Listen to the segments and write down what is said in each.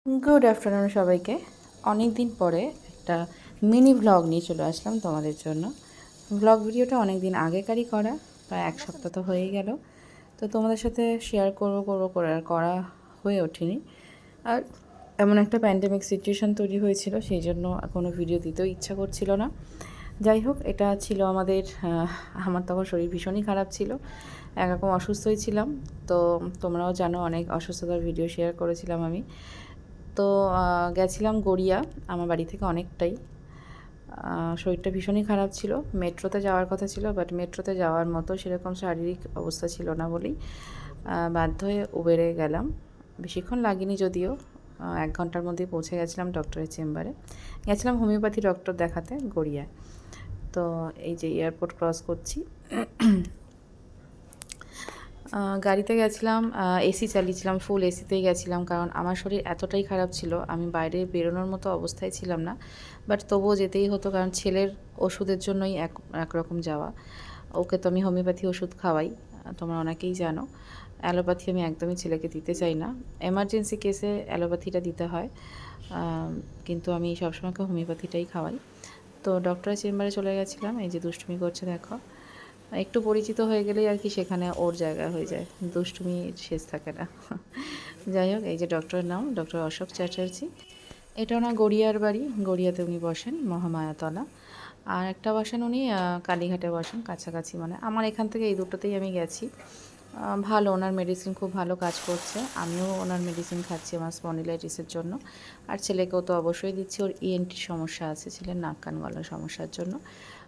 Good afternoon সবাইকে। অনেক দিন পরে একটা মিনি ভ্লগ নিয়ে চলে আসলাম তোমাদের জন্য। ভ্লগ ভিডিওটা অনেক দিন আগেকারই করা, প্রায় এক সপ্তাহ তো হয়েই গেল। তো তোমাদের সাথে শেয়ার করবো করে আর করা হয়ে ওঠেনি। আর এমন একটা প্যান্ডেমিক সিচুয়েশান তৈরি হয়েছিল, সেই জন্য কোনো ভিডিও দিতেও ইচ্ছা করছিল না। যাই হোক, এটা ছিল আমার তখন শরীর ভীষণই খারাপ ছিল, একরকম অসুস্থই ছিলাম। তো তোমরাও জানো, অনেক অসুস্থতার ভিডিও শেয়ার করেছিলাম আমি। তো গেছিলাম গড়িয়া, আমার বাড়ি থেকে অনেকটাই। শরীরটা ভীষণই খারাপ ছিল, মেট্রোতে যাওয়ার কথা ছিল, বাট মেট্রোতে যাওয়ার মতো সেরকম শারীরিক অবস্থা ছিল না বলেই বাধ্য হয়ে উবেরে গেলাম। বেশিক্ষণ লাগেনি যদিও, 1 ঘন্টার মধ্যেই পৌঁছে গেছিলাম ডক্টরের চেম্বারে। গেছিলাম হোমিওপ্যাথি ডক্টর দেখাতে গড়িয়ায়। তো এই যে এয়ারপোর্ট ক্রস করছি, গাড়িতে গেছিলাম, এসি চালিয়েছিলাম, ফুল এসিতেই গেছিলাম, কারণ আমার শরীর এতটাই খারাপ ছিল, আমি বাইরে বেরোনোর মতো অবস্থায় ছিলাম না। বাট তবুও যেতেই হতো, কারণ ছেলের ওষুধের জন্যই একরকম যাওয়া। ওকে তো আমি হোমিওপ্যাথি ওষুধ খাওয়াই, তোমরা অনেকেই জানো। অ্যালোপ্যাথি আমি একদমই ছেলেকে দিতে চাই না, এমার্জেন্সি কেসে অ্যালোপ্যাথিটা দিতে হয়, কিন্তু আমি সবসময় হোমিওপ্যাথিটাই খাওয়াই। তো ডক্টরের চেম্বারে চলে গেছিলাম, এই যে দুষ্টুমি করছে দেখো। একটু পরিচিত হয়ে গেলেই আর কি সেখানে ওর জায়গা হয়ে যায়, দুষ্টুমি শেষ থাকে না। যাই হোক, এই যে ডক্টরের নাম ডক্টর অশোক চ্যাটার্জি। এটা ওনার গড়িয়ার বাড়ি, গড়িয়াতে উনি বসেন মহামায়াতলা। আর একটা বসেন উনি কালীঘাটে বসেন, কাছাকাছি। মানে আমার এখান থেকে এই দুটোতেই আমি গেছি। ভালো, ওনার মেডিসিন খুব ভালো কাজ করছে। আমিও ওনার মেডিসিন খাচ্ছি আমার স্পন্ডিলাইটিসের জন্য। আর ছেলেকেও তো অবশ্যই দিচ্ছি, ওর ইএনটির সমস্যা আছে, ছেলের নাক কান গলার সমস্যার জন্য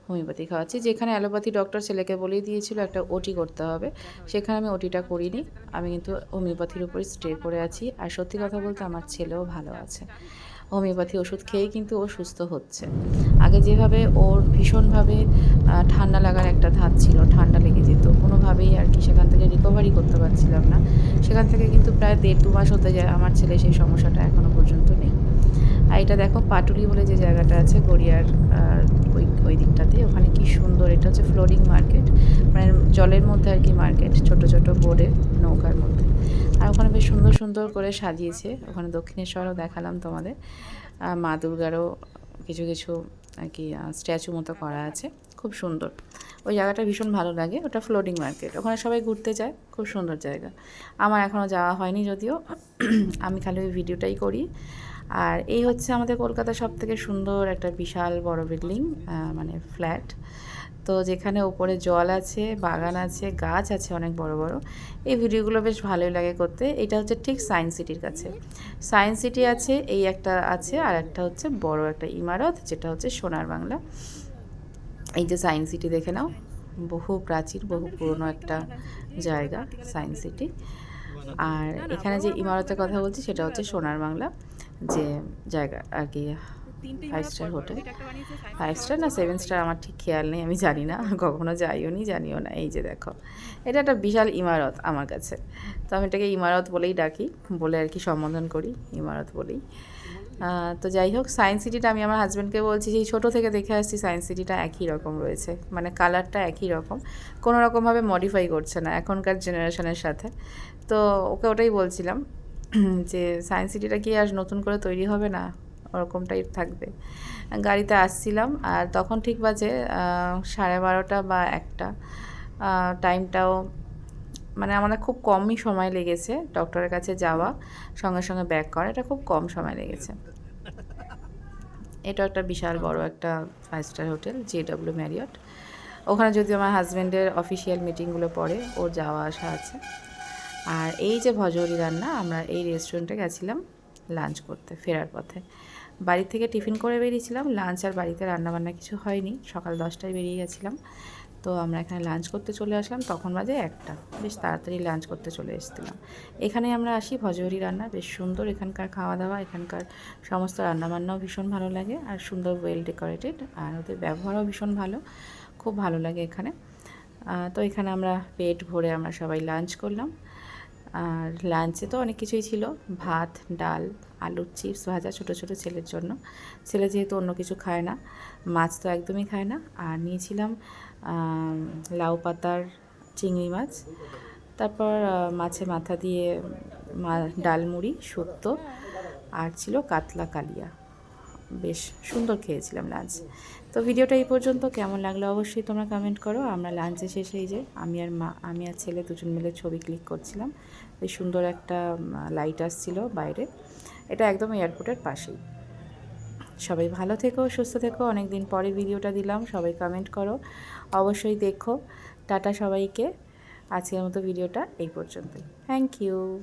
হোমিওপ্যাথি খাওয়াচ্ছি। যেখানে অ্যালোপ্যাথি ডক্টর ছেলেকে বলেই দিয়েছিল একটা ওটি করতে হবে, সেখানে আমি ওটিটা করিনি। আমি কিন্তু হোমিওপ্যাথির উপরই স্টে করে আছি। আর সত্যি কথা বলতে আমার ছেলেও ভালো আছে, হোমিওপ্যাথি ওষুধ খেয়েই কিন্তু ও সুস্থ হচ্ছে। আগে যেভাবে ওর ভীষণভাবে ঠান্ডা লাগার একটা ধাত ছিল, ঠান্ডা লেগে যেত, কোনোভাবেই আর কি সেখান থেকে রিকভারি করতে পারছিলাম না। সেখান থেকে কিন্তু প্রায় 1.5-2 মাস হতে যায়, আমার ছেলে সেই সমস্যাটা এখনও পর্যন্ত নেই। আর এটা দেখো, পাটুলি বলে যে জায়গাটা আছে গড়িয়ার ওই ওই দিকটাতে, ওখানে কি সুন্দর, এটা হচ্ছে ফ্লোটিং মার্কেট, মানে জলের মধ্যে আর কি মার্কেট, ছোট ছোট বোর্ডে নৌকার মধ্যে। আর ওখানে বেশ সুন্দর সুন্দর করে সাজিয়েছে, ওখানে দক্ষিণেশ্বরও দেখালাম তোমাদের, মা দুর্গারও কিছু কিছু আর কি স্ট্যাচু মতো করা আছে, খুব সুন্দর। ওই জায়গাটা ভীষণ ভালো লাগে, ওটা ফ্লোটিং মার্কেট, ওখানে সবাই ঘুরতে যায়, খুব সুন্দর জায়গা। আমার এখনও যাওয়া হয়নি যদিও, আমি খালি ওই ভিডিওটাই করি। আর এই হচ্ছে আমাদের কলকাতার সবথেকে সুন্দর একটা বিশাল বড় বিল্ডিং, মানে ফ্ল্যাট। তো যেখানে ওপরে জল আছে, বাগান আছে, গাছ আছে অনেক বড় বড়। এই ভিডিওগুলো বেশ ভালোই লাগে করতে। এটা হচ্ছে ঠিক সায়েন্স সিটির কাছে, সায়েন্স সিটি আছে, এই একটা আছে, আর একটা হচ্ছে বড় একটা ইমারত, যেটা হচ্ছে সোনার বাংলা। এই যে সায়েন্স সিটি দেখে নাও, বহু প্রাচীন, বহু পুরনো একটা জায়গা সায়েন্স সিটি। আর এখানে যে ইমারতের কথা বলছি সেটা হচ্ছে সোনার বাংলা, যে জায়গা আর কি, 5 স্টার হোটেল। 5 স্টার না 7 স্টার আমার ঠিক খেয়াল নেই, আমি জানি না, কখনো যাইও নি, জানিও না। এই যে দেখো, এটা একটা বিশাল ইমারত আমার কাছে, তো আমি এটাকে ইমারত বলেই ডাকি, বলে আর কি সম্বোধন করি, ইমারত বলেই। তো যাই হোক, সায়েন্স সিটিটা আমি আমার হাজব্যান্ডকে বলছি, সেই ছোটো থেকে দেখে আসছি সায়েন্স সিটিটা একই রকম রয়েছে, মানে কালারটা একই রকম, কোনো রকমভাবে মডিফাই করছে না এখনকার জেনারেশনের সাথে। তো ওকে ওটাই বলছিলাম, যে সায়েন্স সিটিটা কি আর নতুন করে তৈরি হবে না, ওরকমটাই থাকবে। গাড়িতে আসছিলাম, আর তখন ঠিক বাজে 12:30 বা 1টা। টাইমটাও মানে আমাদের খুব কমই সময় লেগেছে ডক্টরের কাছে যাওয়া, সঙ্গে সঙ্গে ব্যাক করা, এটা খুব কম সময় লেগেছে। এটা একটা বিশাল বড় একটা 5 স্টার হোটেল, JW ম্যারিয়ট। ওখানে যদিও আমার হাজব্যান্ডের অফিসিয়াল মিটিংগুলো পড়ে, ওর যাওয়া আসা আছে। আর এই যে ভজহরি রান্না, আমরা এই রেস্টুরেন্টে গেছিলাম লাঞ্চ করতে ফেরার পথে। বাড়ি থেকে টিফিন করে বেরিয়েছিলাম, লাঞ্চ আর বাড়িতে রান্নাবান্না কিছু হয়নি, সকাল 10টায় বেরিয়ে গেছিলাম। তো আমরা এখানে লাঞ্চ করতে চলে আসলাম, তখন বাজে 1টা, বেশ তাড়াতাড়ি লাঞ্চ করতে চলে এসেছিলাম। এখানেই আমরা আসি, ভজহরি রান্না বেশ সুন্দর, এখানকার খাওয়া দাওয়া, এখানকার সমস্ত রান্নাবান্নাও ভীষণ ভালো লাগে, আর সুন্দর ওয়েল ডেকোরেটেড, আর ওদের ব্যবহারও ভীষণ ভালো, খুব ভালো লাগে এখানে। তো এখানে আমরা পেট ভরে আমরা সবাই লাঞ্চ করলাম। আর লাঞ্চে তো অনেক কিছুই ছিল, ভাত, ডাল, আলুর চিপস ভাজা ছোটো ছোটো ছেলের জন্য, ছেলে যেহেতু অন্য কিছু খায় না, মাছ তো একদমই খায় না। আর নিয়েছিলাম লাউ পাতার চিংড়ি মাছ, তারপর মাছে মাথা দিয়ে ডাল মুড়ি, শুক্তো, আর ছিল কাতলা কালিয়া। বেশ সুন্দর খেয়েছিলাম লাঞ্চ। তো ভিডিওটা এই পর্যন্ত, কেমন লাগলো অবশ্যই তোমরা কমেন্ট করো। আমরা লাঞ্চে শেষে এই যে আমি আর ছেলে দুজন মিলে ছবি ক্লিক করছিলাম। বেশ সুন্দর একটা লাইট আসছিল বাইরে, এটা একদম এয়ারপোর্টের পাশেই। সবাই ভালো থেকো, সুস্থ থেকো। অনেক দিন পরে ভিডিওটা দিলাম, সবাই কমেন্ট করো, অবশ্যই দেখো। টাটা সবাইকে। আজকের মতো ভিডিওটা এই পর্যন্তই। Thank you.